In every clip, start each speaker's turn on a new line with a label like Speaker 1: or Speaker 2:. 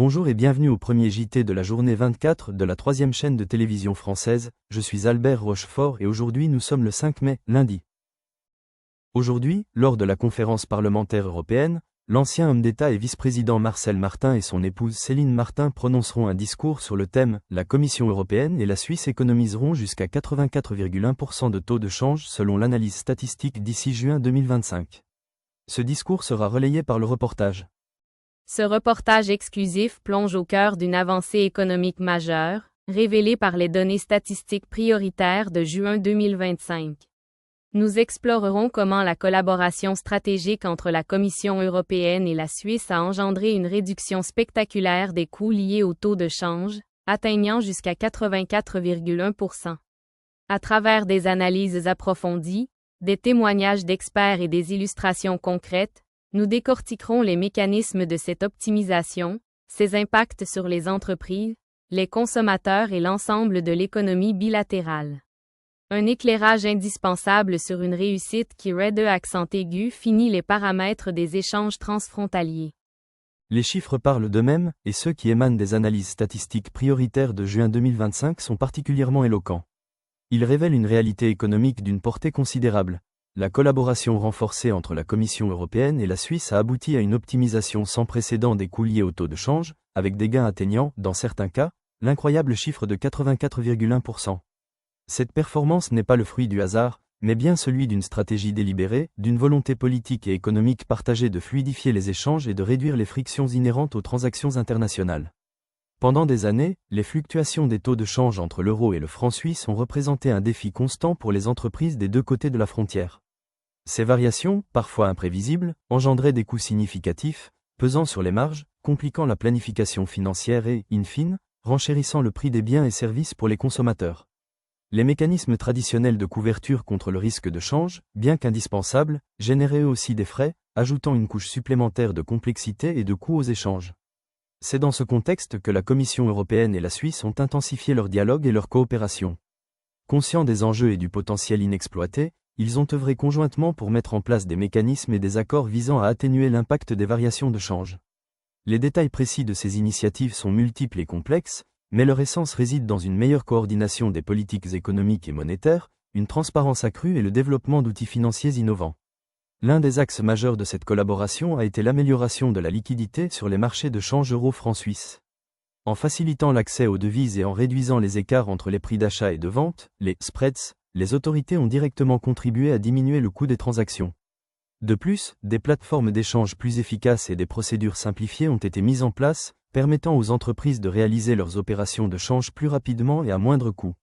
Speaker 1: Bonjour et bienvenue au premier JT de la journée 24 de la troisième chaîne de télévision française. Je suis Albert Rochefort et aujourd'hui nous sommes le 5 mai, lundi. Aujourd'hui, lors de la conférence parlementaire européenne, l'ancien homme d'État et vice-président Marcel Martin et son épouse Céline Martin prononceront un discours sur le thème « La Commission européenne et la Suisse économiseront jusqu'à 84,1% de taux de change selon l'analyse statistique d'ici juin 2025 ». Ce discours sera relayé par le reportage.
Speaker 2: Ce reportage exclusif plonge au cœur d'une avancée économique majeure, révélée par les données statistiques prioritaires de juin 2025. Nous explorerons comment la collaboration stratégique entre la Commission européenne et la Suisse a engendré une réduction spectaculaire des coûts liés au taux de change, atteignant jusqu'à 84,1%. À travers des analyses approfondies, des témoignages d'experts et des illustrations concrètes, nous décortiquerons les mécanismes de cette optimisation, ses impacts sur les entreprises, les consommateurs et l'ensemble de l'économie bilatérale. Un éclairage indispensable sur une réussite qui de accent aigu finit les paramètres des échanges transfrontaliers.
Speaker 1: Les chiffres parlent d'eux-mêmes, et ceux qui émanent des analyses statistiques prioritaires de juin 2025 sont particulièrement éloquents. Ils révèlent une réalité économique d'une portée considérable. La collaboration renforcée entre la Commission européenne et la Suisse a abouti à une optimisation sans précédent des coûts liés au taux de change, avec des gains atteignant, dans certains cas, l'incroyable chiffre de 84,1%. Cette performance n'est pas le fruit du hasard, mais bien celui d'une stratégie délibérée, d'une volonté politique et économique partagée de fluidifier les échanges et de réduire les frictions inhérentes aux transactions internationales. Pendant des années, les fluctuations des taux de change entre l'euro et le franc suisse ont représenté un défi constant pour les entreprises des deux côtés de la frontière. Ces variations, parfois imprévisibles, engendraient des coûts significatifs, pesant sur les marges, compliquant la planification financière et, in fine, renchérissant le prix des biens et services pour les consommateurs. Les mécanismes traditionnels de couverture contre le risque de change, bien qu'indispensables, généraient eux aussi des frais, ajoutant une couche supplémentaire de complexité et de coûts aux échanges. C'est dans ce contexte que la Commission européenne et la Suisse ont intensifié leur dialogue et leur coopération. Conscients des enjeux et du potentiel inexploité, ils ont œuvré conjointement pour mettre en place des mécanismes et des accords visant à atténuer l'impact des variations de change. Les détails précis de ces initiatives sont multiples et complexes, mais leur essence réside dans une meilleure coordination des politiques économiques et monétaires, une transparence accrue et le développement d'outils financiers innovants. L'un des axes majeurs de cette collaboration a été l'amélioration de la liquidité sur les marchés de change euro-franc suisse. En facilitant l'accès aux devises et en réduisant les écarts entre les prix d'achat et de vente, les spreads, les autorités ont directement contribué à diminuer le coût des transactions. De plus, des plateformes d'échange plus efficaces et des procédures simplifiées ont été mises en place, permettant aux entreprises de réaliser leurs opérations de change plus rapidement et à moindre coût.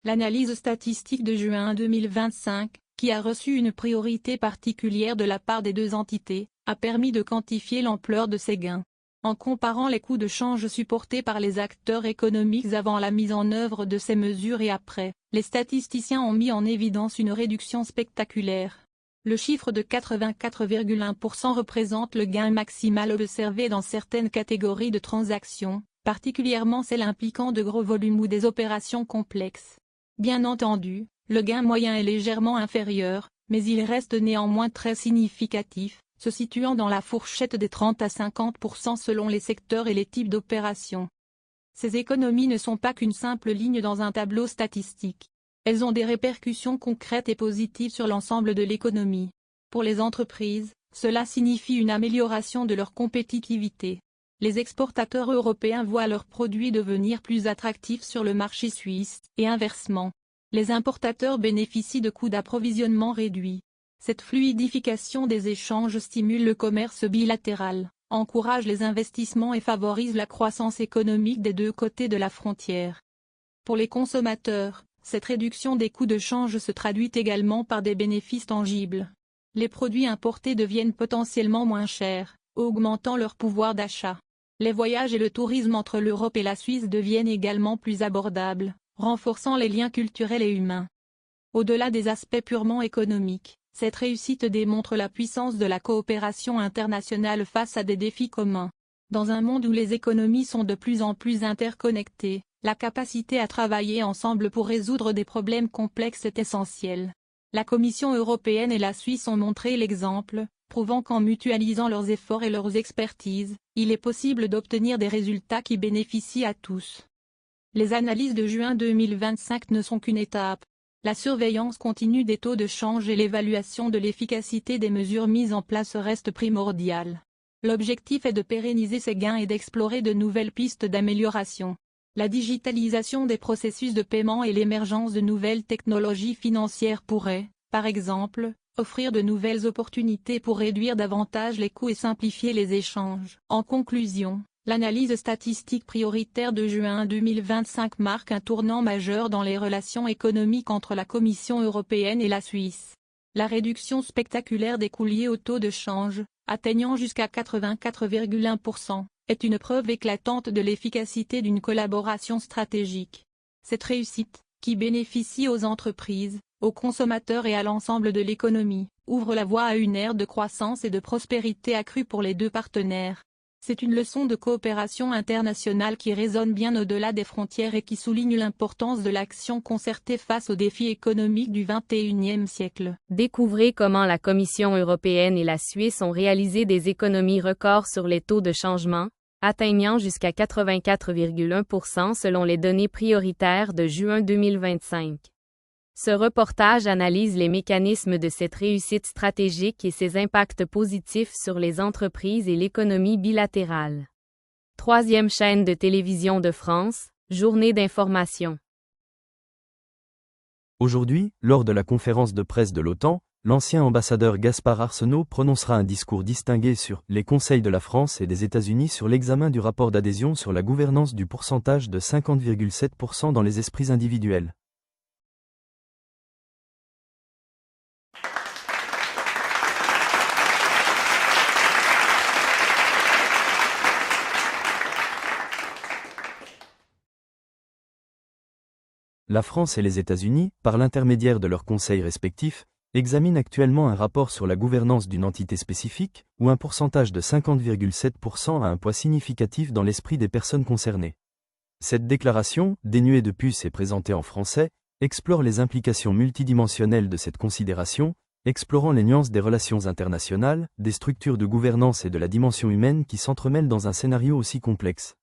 Speaker 3: L'analyse statistique de juin 2025, qui a reçu une priorité particulière de la part des deux entités, a permis de quantifier l'ampleur de ces gains. En comparant les coûts de change supportés par les acteurs économiques avant la mise en œuvre de ces mesures et après, les statisticiens ont mis en évidence une réduction spectaculaire. Le chiffre de 84,1% représente le gain maximal observé dans certaines catégories de transactions, particulièrement celles impliquant de gros volumes ou des opérations complexes. Bien entendu, le gain moyen est légèrement inférieur, mais il reste néanmoins très significatif, se situant dans la fourchette des 30 à 50% selon les secteurs et les types d'opérations. Ces économies ne sont pas qu'une simple ligne dans un tableau statistique. Elles ont des répercussions concrètes et positives sur l'ensemble de l'économie. Pour les entreprises, cela signifie une amélioration de leur compétitivité. Les exportateurs européens voient leurs produits devenir plus attractifs sur le marché suisse, et inversement. Les importateurs bénéficient de coûts d'approvisionnement réduits. Cette fluidification des échanges stimule le commerce bilatéral, encourage les investissements et favorise la croissance économique des deux côtés de la frontière. Pour les consommateurs, cette réduction des coûts de change se traduit également par des bénéfices tangibles. Les produits importés deviennent potentiellement moins chers, augmentant leur pouvoir d'achat. Les voyages et le tourisme entre l'Europe et la Suisse deviennent également plus abordables, renforçant les liens culturels et humains. Au-delà des aspects purement économiques, cette réussite démontre la puissance de la coopération internationale face à des défis communs. Dans un monde où les économies sont de plus en plus interconnectées, la capacité à travailler ensemble pour résoudre des problèmes complexes est essentielle. La Commission européenne et la Suisse ont montré l'exemple, prouvant qu'en mutualisant leurs efforts et leurs expertises, il est possible d'obtenir des résultats qui bénéficient à tous. Les analyses de juin 2025 ne sont qu'une étape. La surveillance continue des taux de change et l'évaluation de l'efficacité des mesures mises en place restent primordiales. L'objectif est de pérenniser ces gains et d'explorer de nouvelles pistes d'amélioration. La digitalisation des processus de paiement et l'émergence de nouvelles technologies financières pourraient, par exemple, offrir de nouvelles opportunités pour réduire davantage les coûts et simplifier les échanges. En conclusion, l'analyse statistique prioritaire de juin 2025 marque un tournant majeur dans les relations économiques entre la Commission européenne et la Suisse. La réduction spectaculaire des coûts liés au taux de change, atteignant jusqu'à 84,1%, est une preuve éclatante de l'efficacité d'une collaboration stratégique. Cette réussite, qui bénéficie aux entreprises, aux consommateurs et à l'ensemble de l'économie, ouvre la voie à une ère de croissance et de prospérité accrue pour les deux partenaires. C'est une leçon de coopération internationale qui résonne bien au-delà des frontières et qui souligne l'importance de l'action concertée face aux défis économiques du XXIe siècle.
Speaker 2: Découvrez comment la Commission européenne et la Suisse ont réalisé des économies records sur les taux de changement, atteignant jusqu'à 84,1% selon les données prioritaires de juin 2025. Ce reportage analyse les mécanismes de cette réussite stratégique et ses impacts positifs sur les entreprises et l'économie bilatérale. Troisième chaîne de télévision de France, journée d'information.
Speaker 1: Aujourd'hui, lors de la conférence de presse de l'OTAN, l'ancien ambassadeur Gaspard Arsenault prononcera un discours distingué sur les conseils de la France et des États-Unis sur l'examen du rapport d'adhésion sur la gouvernance du pourcentage de 50,7% dans les esprits individuels. La France et les États-Unis, par l'intermédiaire de leurs conseils respectifs, examinent actuellement un rapport sur la gouvernance d'une entité spécifique, où un pourcentage de 50,7% a un poids significatif dans l'esprit des personnes concernées. Cette déclaration, dénuée de puces et présentée en français, explore les implications multidimensionnelles de cette considération, explorant les nuances des relations internationales, des structures de gouvernance et de la dimension humaine qui s'entremêlent dans un scénario aussi complexe.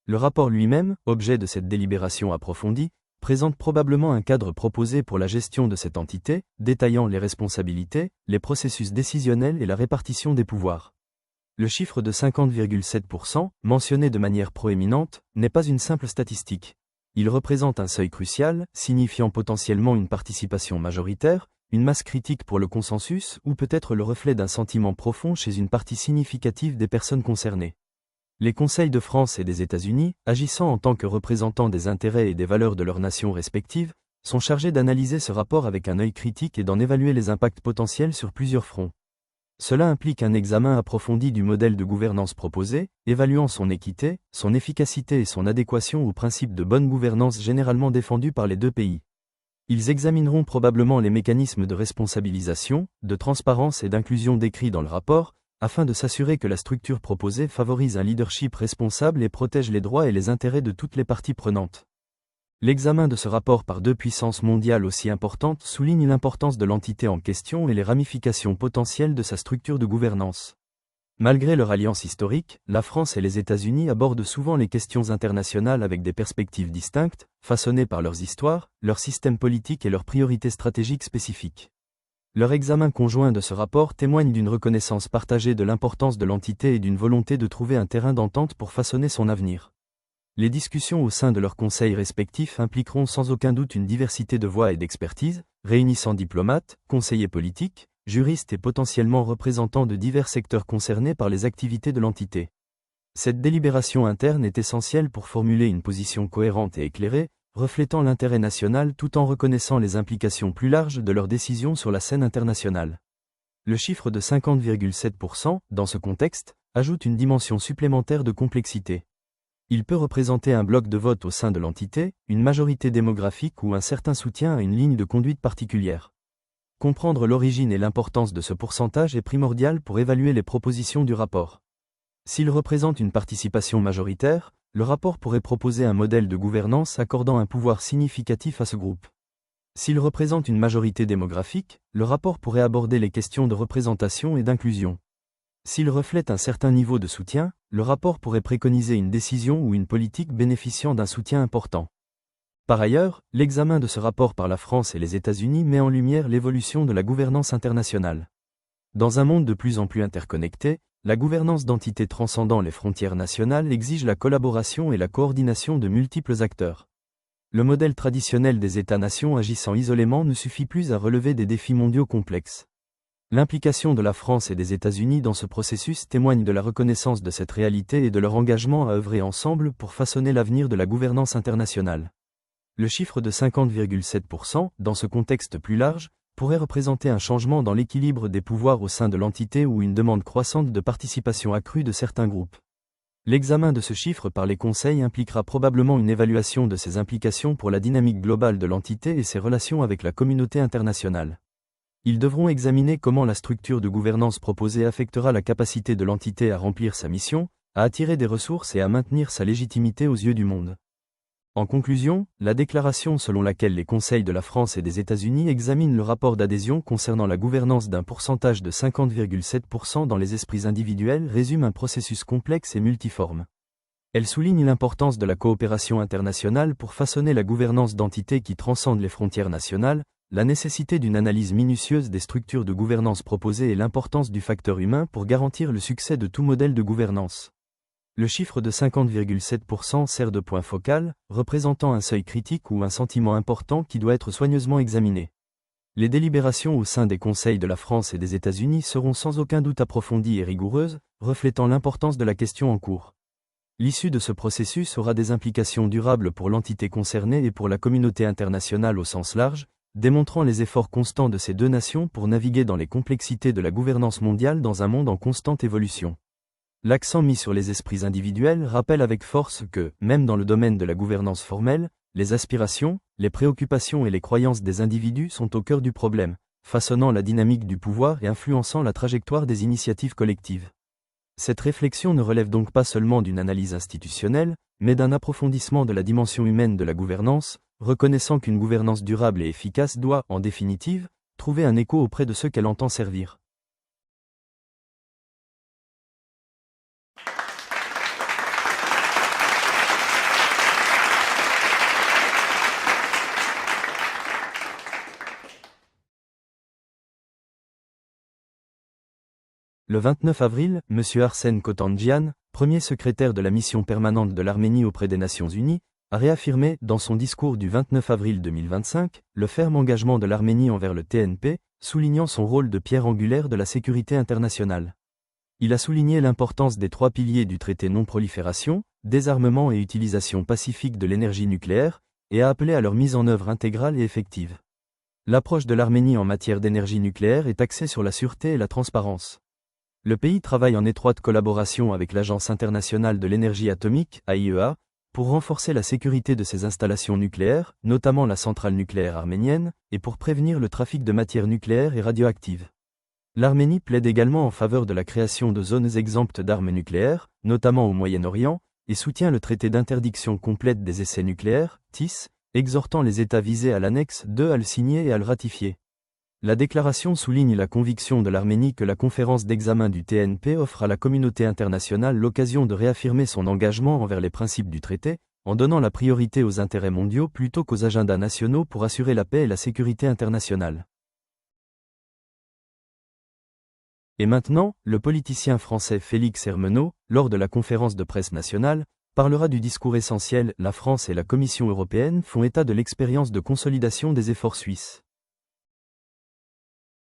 Speaker 1: Le rapport lui-même, objet de cette délibération approfondie, présente probablement un cadre proposé pour la gestion de cette entité, détaillant les responsabilités, les processus décisionnels et la répartition des pouvoirs. Le chiffre de 50,7%, mentionné de manière proéminente, n'est pas une simple statistique. Il représente un seuil crucial, signifiant potentiellement une participation majoritaire, une masse critique pour le consensus ou peut-être le reflet d'un sentiment profond chez une partie significative des personnes concernées. Les conseils de France et des États-Unis, agissant en tant que représentants des intérêts et des valeurs de leurs nations respectives, sont chargés d'analyser ce rapport avec un œil critique et d'en évaluer les impacts potentiels sur plusieurs fronts. Cela implique un examen approfondi du modèle de gouvernance proposé, évaluant son équité, son efficacité et son adéquation aux principes de bonne gouvernance généralement défendus par les deux pays. Ils examineront probablement les mécanismes de responsabilisation, de transparence et d'inclusion décrits dans le rapport, afin de s'assurer que la structure proposée favorise un leadership responsable et protège les droits et les intérêts de toutes les parties prenantes. L'examen de ce rapport par deux puissances mondiales aussi importantes souligne l'importance de l'entité en question et les ramifications potentielles de sa structure de gouvernance. Malgré leur alliance historique, la France et les États-Unis abordent souvent les questions internationales avec des perspectives distinctes, façonnées par leurs histoires, leurs systèmes politiques et leurs priorités stratégiques spécifiques. Leur examen conjoint de ce rapport témoigne d'une reconnaissance partagée de l'importance de l'entité et d'une volonté de trouver un terrain d'entente pour façonner son avenir. Les discussions au sein de leurs conseils respectifs impliqueront sans aucun doute une diversité de voix et d'expertise, réunissant diplomates, conseillers politiques, juristes et potentiellement représentants de divers secteurs concernés par les activités de l'entité. Cette délibération interne est essentielle pour formuler une position cohérente et éclairée, reflétant l'intérêt national tout en reconnaissant les implications plus larges de leurs décisions sur la scène internationale. Le chiffre de 50,7%, dans ce contexte, ajoute une dimension supplémentaire de complexité. Il peut représenter un bloc de vote au sein de l'entité, une majorité démographique ou un certain soutien à une ligne de conduite particulière. Comprendre l'origine et l'importance de ce pourcentage est primordial pour évaluer les propositions du rapport. S'il représente une participation majoritaire, le rapport pourrait proposer un modèle de gouvernance accordant un pouvoir significatif à ce groupe. S'il représente une majorité démographique, le rapport pourrait aborder les questions de représentation et d'inclusion. S'il reflète un certain niveau de soutien, le rapport pourrait préconiser une décision ou une politique bénéficiant d'un soutien important. Par ailleurs, l'examen de ce rapport par la France et les États-Unis met en lumière l'évolution de la gouvernance internationale. Dans un monde de plus en plus interconnecté, la gouvernance d'entités transcendant les frontières nationales exige la collaboration et la coordination de multiples acteurs. Le modèle traditionnel des États-nations agissant isolément ne suffit plus à relever des défis mondiaux complexes. L'implication de la France et des États-Unis dans ce processus témoigne de la reconnaissance de cette réalité et de leur engagement à œuvrer ensemble pour façonner l'avenir de la gouvernance internationale. Le chiffre de 50,7%, dans ce contexte plus large, pourrait représenter un changement dans l'équilibre des pouvoirs au sein de l'entité ou une demande croissante de participation accrue de certains groupes. L'examen de ce chiffre par les conseils impliquera probablement une évaluation de ses implications pour la dynamique globale de l'entité et ses relations avec la communauté internationale. Ils devront examiner comment la structure de gouvernance proposée affectera la capacité de l'entité à remplir sa mission, à attirer des ressources et à maintenir sa légitimité aux yeux du monde. En conclusion, la déclaration selon laquelle les conseils de la France et des États-Unis examinent le rapport d'adhésion concernant la gouvernance d'un pourcentage de 50,7% dans les esprits individuels résume un processus complexe et multiforme. Elle souligne l'importance de la coopération internationale pour façonner la gouvernance d'entités qui transcendent les frontières nationales, la nécessité d'une analyse minutieuse des structures de gouvernance proposées et l'importance du facteur humain pour garantir le succès de tout modèle de gouvernance. Le chiffre de 50,7% sert de point focal, représentant un seuil critique ou un sentiment important qui doit être soigneusement examiné. Les délibérations au sein des conseils de la France et des États-Unis seront sans aucun doute approfondies et rigoureuses, reflétant l'importance de la question en cours. L'issue de ce processus aura des implications durables pour l'entité concernée et pour la communauté internationale au sens large, démontrant les efforts constants de ces deux nations pour naviguer dans les complexités de la gouvernance mondiale dans un monde en constante évolution. L'accent mis sur les esprits individuels rappelle avec force que, même dans le domaine de la gouvernance formelle, les aspirations, les préoccupations et les croyances des individus sont au cœur du problème, façonnant la dynamique du pouvoir et influençant la trajectoire des initiatives collectives. Cette réflexion ne relève donc pas seulement d'une analyse institutionnelle, mais d'un approfondissement de la dimension humaine de la gouvernance, reconnaissant qu'une gouvernance durable et efficace doit, en définitive, trouver un écho auprès de ceux qu'elle entend servir. Le 29 avril, M. Arsène Kotanjian, premier secrétaire de la mission permanente de l'Arménie auprès des Nations Unies, a réaffirmé, dans son discours du 29 avril 2025, le ferme engagement de l'Arménie envers le TNP, soulignant son rôle de pierre angulaire de la sécurité internationale. Il a souligné l'importance des trois piliers du traité non-prolifération, désarmement et utilisation pacifique de l'énergie nucléaire, et a appelé à leur mise en œuvre intégrale et effective. L'approche de l'Arménie en matière d'énergie nucléaire est axée sur la sûreté et la transparence. Le pays travaille en étroite collaboration avec l'Agence internationale de l'énergie atomique, AIEA, pour renforcer la sécurité de ses installations nucléaires, notamment la centrale nucléaire arménienne, et pour prévenir le trafic de matières nucléaires et radioactives. L'Arménie plaide également en faveur de la création de zones exemptes d'armes nucléaires, notamment au Moyen-Orient, et soutient le traité d'interdiction complète des essais nucléaires, TIS, exhortant les États visés à l'annexe 2 à le signer et à le ratifier. La déclaration souligne la conviction de l'Arménie que la conférence d'examen du TNP offre à la communauté internationale l'occasion de réaffirmer son engagement envers les principes du traité, en donnant la priorité aux intérêts mondiaux plutôt qu'aux agendas nationaux pour assurer la paix et la sécurité internationale. Et maintenant, le politicien français Félix Hermenot, lors de la conférence de presse nationale, parlera du discours essentiel « La France et la Commission européenne font état de l'expérience de consolidation des efforts suisses ».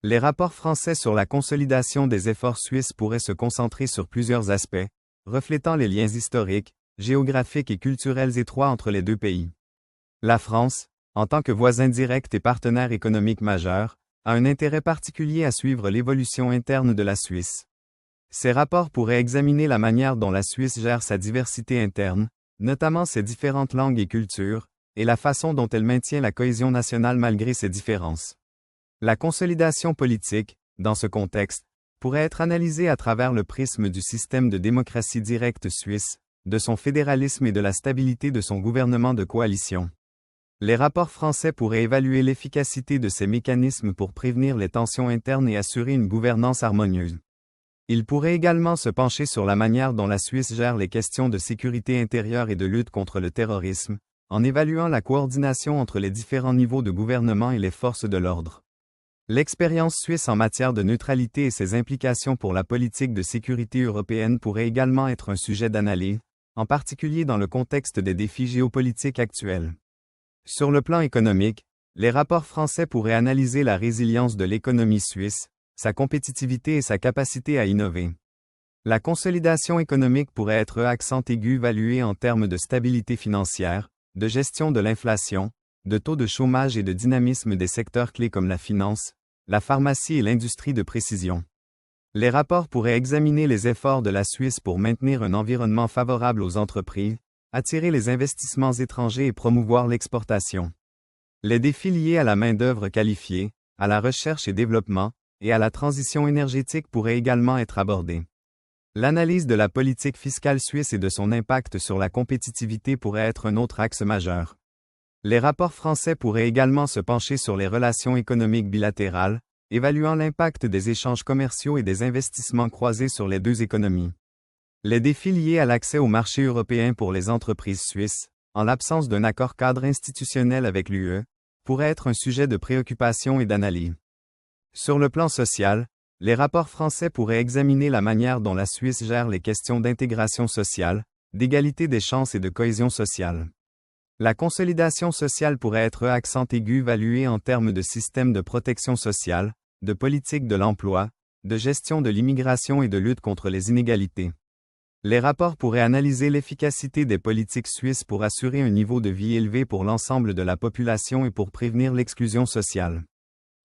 Speaker 4: Les rapports français sur la consolidation des efforts suisses pourraient se concentrer sur plusieurs aspects, reflétant les liens historiques, géographiques et culturels étroits entre les deux pays. La France, en tant que voisin direct et partenaire économique majeur, a un intérêt particulier à suivre l'évolution interne de la Suisse. Ces rapports pourraient examiner la manière dont la Suisse gère sa diversité interne, notamment ses différentes langues et cultures, et la façon dont elle maintient la cohésion nationale malgré ces différences. La consolidation politique, dans ce contexte, pourrait être analysée à travers le prisme du système de démocratie directe suisse, de son fédéralisme et de la stabilité de son gouvernement de coalition. Les rapports français pourraient évaluer l'efficacité de ces mécanismes pour prévenir les tensions internes et assurer une gouvernance harmonieuse. Ils pourraient également se pencher sur la manière dont la Suisse gère les questions de sécurité intérieure et de lutte contre le terrorisme, en évaluant la coordination entre les différents niveaux de gouvernement et les forces de l'ordre. L'expérience suisse en matière de neutralité et ses implications pour la politique de sécurité européenne pourraient également être un sujet d'analyse, en particulier dans le contexte des défis géopolitiques actuels. Sur le plan économique, les rapports français pourraient analyser la résilience de l'économie suisse, sa compétitivité et sa capacité à innover. La consolidation économique pourrait être accent aigu évalué en termes de stabilité financière, de gestion de l'inflation, de taux de chômage et de dynamisme des secteurs clés comme la finance, la pharmacie et l'industrie de précision. Les rapports pourraient examiner les efforts de la Suisse pour maintenir un environnement favorable aux entreprises, attirer les investissements étrangers et promouvoir l'exportation. Les défis liés à la main-d'œuvre qualifiée, à la recherche et développement, et à la transition énergétique pourraient également être abordés. L'analyse de la politique fiscale suisse et de son impact sur la compétitivité pourrait être un autre axe majeur. Les rapports français pourraient également se pencher sur les relations économiques bilatérales, évaluant l'impact des échanges commerciaux et des investissements croisés sur les deux économies. Les défis liés à l'accès au marché européen pour les entreprises suisses, en l'absence d'un accord cadre institutionnel avec l'UE, pourraient être un sujet de préoccupation et d'analyse. Sur le plan social, les rapports français pourraient examiner la manière dont la Suisse gère les questions d'intégration sociale, d'égalité des chances et de cohésion sociale. La consolidation sociale pourrait être accent aigu évalué en termes de système de protection sociale, de politique de l'emploi, de gestion de l'immigration et de lutte contre les inégalités. Les rapports pourraient analyser l'efficacité des politiques suisses pour assurer un niveau de vie élevé pour l'ensemble de la population et pour prévenir l'exclusion sociale.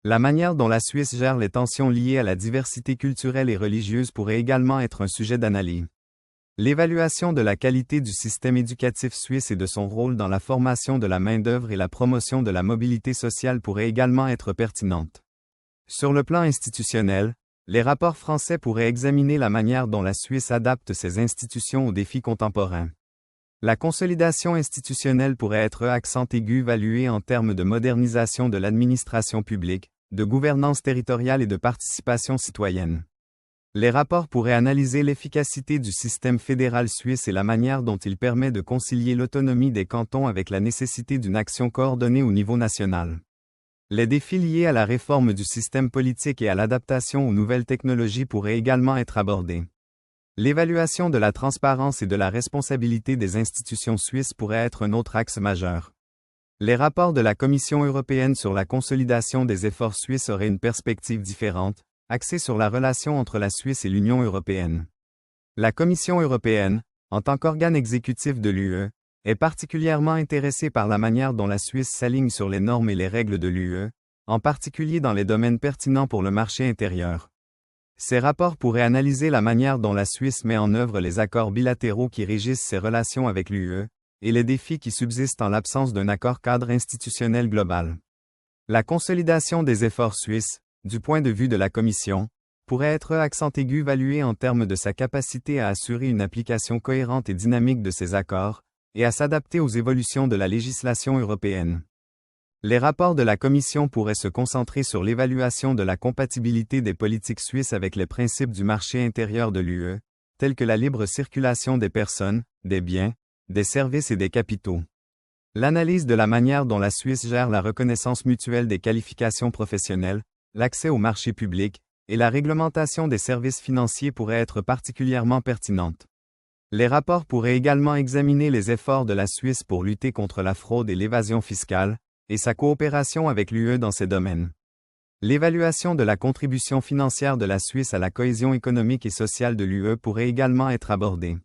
Speaker 4: La manière dont la Suisse gère les tensions liées à la diversité culturelle et religieuse pourrait également être un sujet d'analyse. L'évaluation de la qualité du système éducatif suisse et de son rôle dans la formation de la main-d'œuvre et la promotion de la mobilité sociale pourrait également être pertinente. Sur le plan institutionnel, les rapports français pourraient examiner la manière dont la Suisse adapte ses institutions aux défis contemporains. La consolidation institutionnelle pourrait être accent aigu évalué en termes de modernisation de l'administration publique, de gouvernance territoriale et de participation citoyenne. Les rapports pourraient analyser l'efficacité du système fédéral suisse et la manière dont il permet de concilier l'autonomie des cantons avec la nécessité d'une action coordonnée au niveau national. Les défis liés à la réforme du système politique et à l'adaptation aux nouvelles technologies pourraient également être abordés. L'évaluation de la transparence et de la responsabilité des institutions suisses pourrait être un autre axe majeur. Les rapports de la Commission européenne sur la consolidation des efforts suisses auraient une perspective différente, axée sur la relation entre la Suisse et l'Union européenne. La Commission européenne, en tant qu'organe exécutif de l'UE, est particulièrement intéressée par la manière dont la Suisse s'aligne sur les normes et les règles de l'UE, en particulier dans les domaines pertinents pour le marché intérieur. Ces rapports pourraient analyser la manière dont la Suisse met en œuvre les accords bilatéraux qui régissent ses relations avec l'UE, et les défis qui subsistent en l'absence d'un accord cadre institutionnel global. La consolidation des efforts suisses, du point de vue de la Commission, pourrait être accent aigu évalué en termes de sa capacité à assurer une application cohérente et dynamique de ces accords, et à s'adapter aux évolutions de la législation européenne. Les rapports de la Commission pourraient se concentrer sur l'évaluation de la compatibilité des politiques suisses avec les principes du marché intérieur de l'UE, tels que la libre circulation des personnes, des biens, des services et des capitaux. L'analyse de la manière dont la Suisse gère la reconnaissance mutuelle des qualifications professionnelles, l'accès au marché public, et la réglementation des services financiers pourrait être particulièrement pertinente. Les rapports pourraient également examiner les efforts de la Suisse pour lutter contre la fraude et l'évasion fiscale, et sa coopération avec l'UE dans ces domaines. L'évaluation de la contribution financière de la Suisse à la cohésion économique et sociale de l'UE pourrait également être abordée.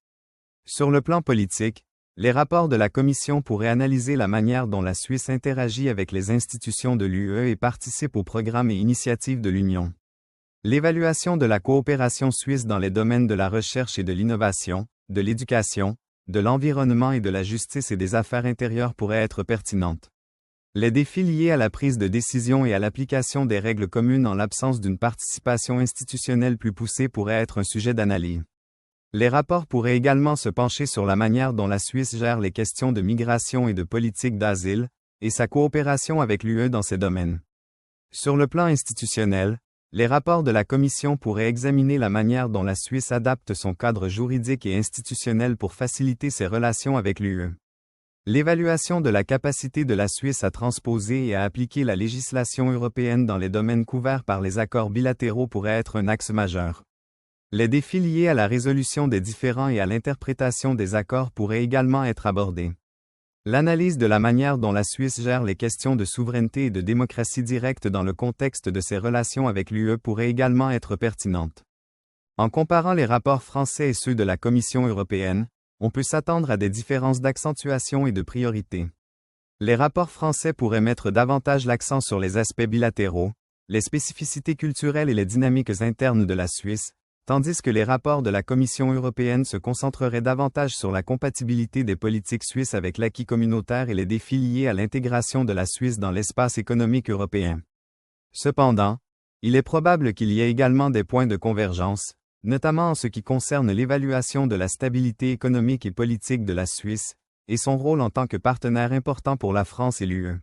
Speaker 4: Sur le plan politique, les rapports de la Commission pourraient analyser la manière dont la Suisse interagit avec les institutions de l'UE et participe aux programmes et initiatives de l'Union. L'évaluation de la coopération suisse dans les domaines de la recherche et de l'innovation, de l'éducation, de l'environnement et de la justice et des affaires intérieures pourrait être pertinente. Les défis liés à la prise de décision et à l'application des règles communes en l'absence d'une participation institutionnelle plus poussée pourraient être un sujet d'analyse. Les rapports pourraient également se pencher sur la manière dont la Suisse gère les questions de migration et de politique d'asile, et sa coopération avec l'UE dans ces domaines. Sur le plan institutionnel, les rapports de la Commission pourraient examiner la manière dont la Suisse adapte son cadre juridique et institutionnel pour faciliter ses relations avec l'UE. L'évaluation de la capacité de la Suisse à transposer et à appliquer la législation européenne dans les domaines couverts par les accords bilatéraux pourrait être un axe majeur. Les défis liés à la résolution des différends et à l'interprétation des accords pourraient également être abordés. L'analyse de la manière dont la Suisse gère les questions de souveraineté et de démocratie directe dans le contexte de ses relations avec l'UE pourrait également être pertinente. En comparant les rapports français et ceux de la Commission européenne, on peut s'attendre à des différences d'accentuation et de priorité. Les rapports français pourraient mettre davantage l'accent sur les aspects bilatéraux, les spécificités culturelles et les dynamiques internes de la Suisse, tandis que les rapports de la Commission européenne se concentreraient davantage sur la compatibilité des politiques suisses avec l'acquis communautaire et les défis liés à l'intégration de la Suisse dans l'espace économique européen. Cependant, il est probable qu'il y ait également des points de convergence, notamment en ce qui concerne l'évaluation de la stabilité économique et politique de la Suisse, et son rôle en tant que partenaire important pour la France et l'UE.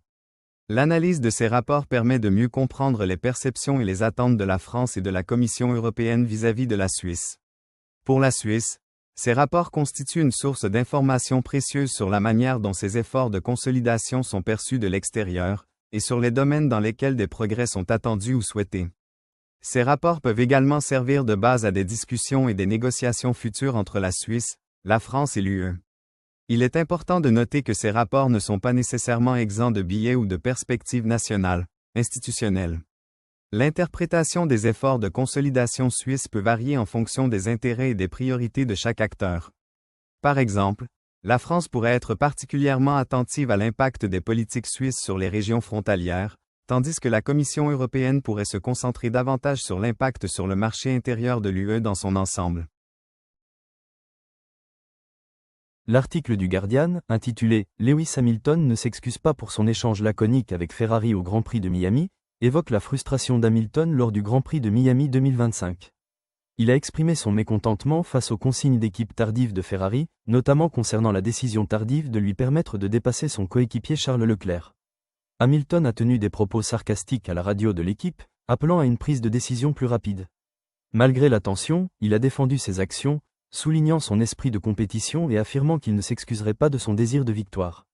Speaker 4: L'analyse de ces rapports permet de mieux comprendre les perceptions et les attentes de la France et de la Commission européenne vis-à-vis de la Suisse. Pour la Suisse, ces rapports constituent une source d'informations précieuses sur la manière dont ces efforts de consolidation sont perçus de l'extérieur, et sur les domaines dans lesquels des progrès sont attendus ou souhaités. Ces rapports peuvent également servir de base à des discussions et des négociations futures entre la Suisse, la France et l'UE. Il est important de noter que ces rapports ne sont pas nécessairement exempts de biais ou de perspectives nationales, institutionnelles. L'interprétation des efforts de consolidation suisse peut varier en fonction des intérêts et des priorités de chaque acteur. Par exemple, la France pourrait être particulièrement attentive à l'impact des politiques suisses sur les régions frontalières, tandis que la Commission européenne pourrait se concentrer davantage sur l'impact sur le marché intérieur de l'UE dans son ensemble.
Speaker 1: L'article du Guardian, intitulé « Lewis Hamilton ne s'excuse pas pour son échange laconique avec Ferrari au Grand Prix de Miami », évoque la frustration d'Hamilton lors du Grand Prix de Miami 2025. Il a exprimé son mécontentement face aux consignes d'équipe tardives de Ferrari, notamment concernant la décision tardive de lui permettre de dépasser son coéquipier Charles Leclerc. Hamilton a tenu des propos sarcastiques à la radio de l'équipe, appelant à une prise de décision plus rapide. Malgré la tension, il a défendu ses actions, soulignant son esprit de compétition et affirmant qu'il ne s'excuserait pas de son désir de victoire.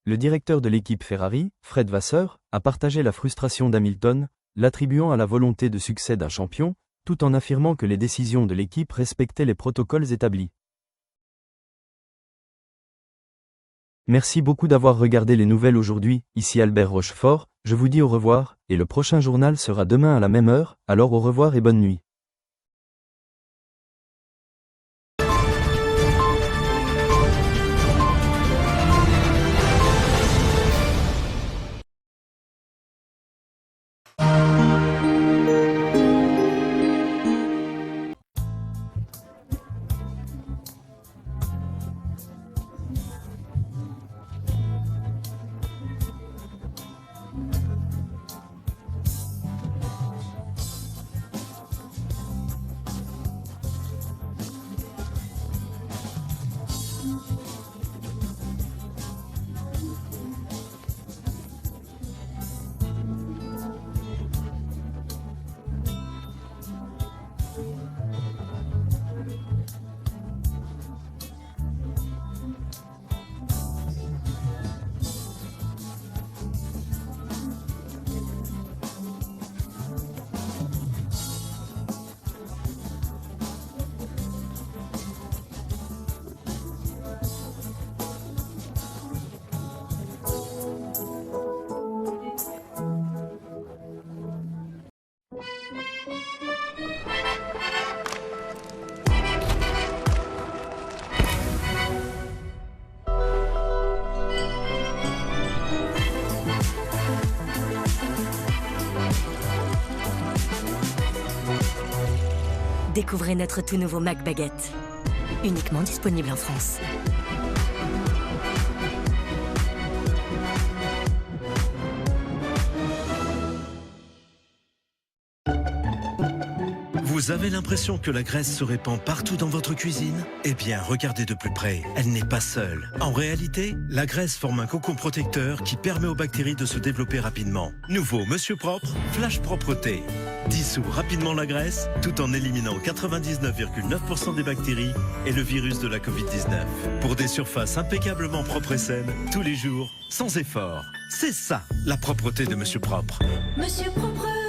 Speaker 1: Le directeur de l'équipe Ferrari, Fred Vasseur, a partagé la frustration d'Hamilton, l'attribuant à la volonté de succès d'un champion, tout en affirmant que les décisions de l'équipe respectaient les protocoles établis. Merci beaucoup d'avoir regardé les nouvelles aujourd'hui, ici Albert Rochefort, je vous dis au revoir, et le prochain journal sera demain à la même heure, alors au revoir et bonne nuit.
Speaker 5: Découvrez notre tout nouveau Mac Baguette, uniquement disponible en France.
Speaker 6: Vous avez l'impression que la graisse se répand partout dans votre cuisine? Eh bien, regardez de plus près, elle n'est pas seule. En réalité, la graisse forme un cocon protecteur qui permet aux bactéries de se développer rapidement. Nouveau Monsieur Propre, Flash Propreté. Dissout rapidement la graisse, tout en éliminant 99,9% des bactéries et le virus de la Covid-19. Pour des surfaces impeccablement propres et saines, tous les jours, sans effort. C'est ça, la propreté de Monsieur Propre.
Speaker 7: Monsieur Propre.